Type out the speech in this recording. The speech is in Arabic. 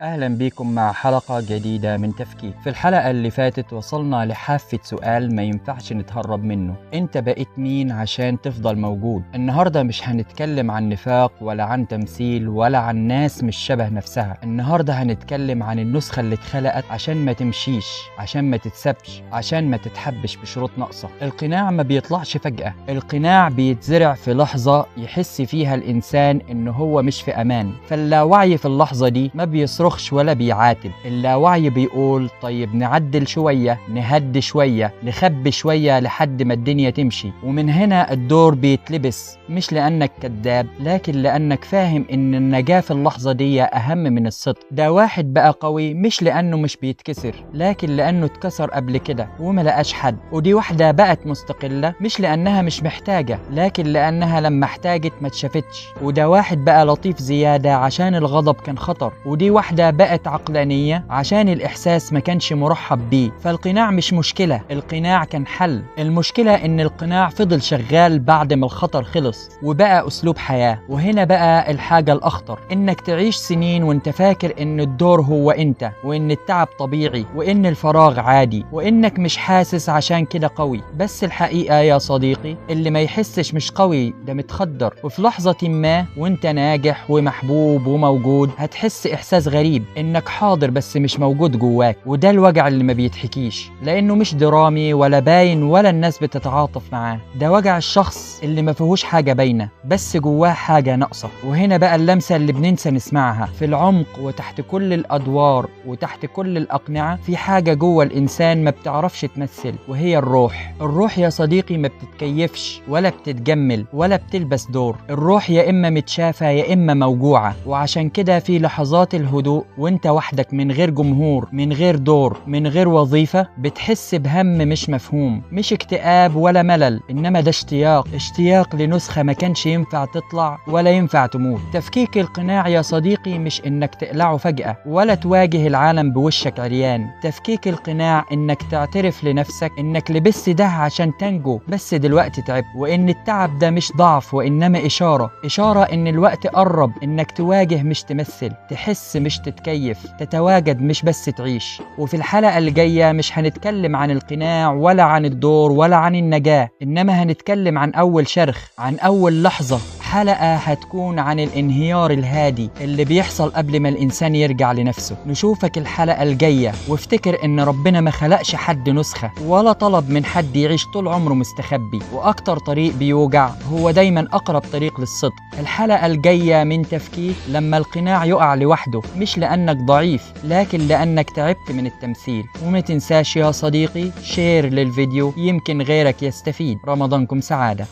أهلا بيكم مع حلقة جديدة من تفكيك. في الحلقة اللي فاتت وصلنا لحافة سؤال ما ينفعش نتهرب منه: أنت بقيت مين عشان تفضل موجود؟ النهاردة مش هنتكلم عن نفاق ولا عن تمثيل ولا عن ناس مش شبه نفسها. النهاردة هنتكلم عن النسخة اللي اتخلقت عشان ما تمشيش، عشان ما تتسبش، عشان ما تتحبش بشروط ناقصة. القناع ما بيطلعش فجأة، القناع بيتزرع في لحظة يحس فيها الإنسان إنه هو مش في أمان. فاللاوعي في اللحظة دي ما بيصرخش ولا بيعاتب، اللاوعي بيقول طيب نعدل شوية، نهدي شوية، نخبي شوية لحد ما الدنيا تمشي. ومن هنا الدور بيتلبس، مش لأنك كذاب لكن لأنك فاهم إن النجاة في اللحظة دي أهم من الصدق. ده واحد بقى قوي مش لأنه مش بيتكسر لكن لأنه اتكسر قبل كده وما لقاش حد. ودي واحدة بقت مستقلة مش لأنها مش محتاجة لكن لأنها لما احتاجت ما اتشافتش. وده واحد بقى لطيف زيادة عشان الغضب كان خطر. ودي واحدة بقت عقلانية عشان الإحساس ما كانش مرحب بيه. فالقناع مش مشكلة، القناع كان حل. المشكلة إن القناع فضل شغال بعد ما الخطر خلص وبقى أسلوب حياة. وهنا بقى الحاجة الأخطر، إنك تعيش سنين وإنت فاكر إن الدور هو إنت، وإن التعب طبيعي، وإن الفراغ عادي، وإنك مش حاسس عشان كده قوي. بس الحقيقة يا صديقي، اللي ما يحسش مش قوي، ده متخدر. وفي لحظة ما وإنت ناجح ومحبوب وموجود هتحس إحساس غريب، انك حاضر بس مش موجود جواك. وده الوجع اللي ما بيتحكيش، لانه مش درامي ولا باين ولا الناس بتتعاطف معاه. ده وجع الشخص اللي ما فيهوش حاجة باينة بس جواه حاجة ناقصة. وهنا بقى اللمسة اللي بننسى نسمعها. في العمق وتحت كل الادوار وتحت كل الاقنعة في حاجة جوه الانسان ما بتعرفش تمثل، وهي الروح. الروح يا صديقي ما بتتكيفش ولا بتتجمل ولا بتلبس دور. الروح يا اما متشافة يا اما موجوعة. وعشان كده في لحظات الهدوء وانت وحدك من غير جمهور، من غير دور، من غير وظيفة، بتحس بهم مش مفهوم، مش اكتئاب ولا ملل، انما ده اشتياق لنسخة ما كانش ينفع تطلع ولا ينفع تموت. تفكيك القناع يا صديقي مش انك تقلعه فجأة ولا تواجه العالم بوشك عريان. تفكيك القناع انك تعترف لنفسك انك لبست ده عشان تنجو بس دلوقتي تعب، وان التعب ده مش ضعف وانما اشارة ان الوقت قرب، انك تواجه مش تمثل، تحس مش تتكيف، تتواجد مش بس تعيش. وفي الحلقة اللي جاية مش هنتكلم عن القناع ولا عن الدور ولا عن النجاة، إنما هنتكلم عن أول شرخ، عن أول لحظة. حلقة هتكون عن الانهيار الهادي اللي بيحصل قبل ما الإنسان يرجع لنفسه. نشوفك الحلقة الجاية، وافتكر إن ربنا ما خلقش حد نسخة ولا طلب من حد يعيش طول عمره مستخبي. وأكتر طريق بيوجع هو دايما أقرب طريق للصدق. الحلقة الجاية من تفكيك لما القناع يقع لوحده، مش لأنك ضعيف لكن لأنك تعبت من التمثيل. وما تنساش يا صديقي شير للفيديو، يمكن غيرك يستفيد. رمضانكم سعادة.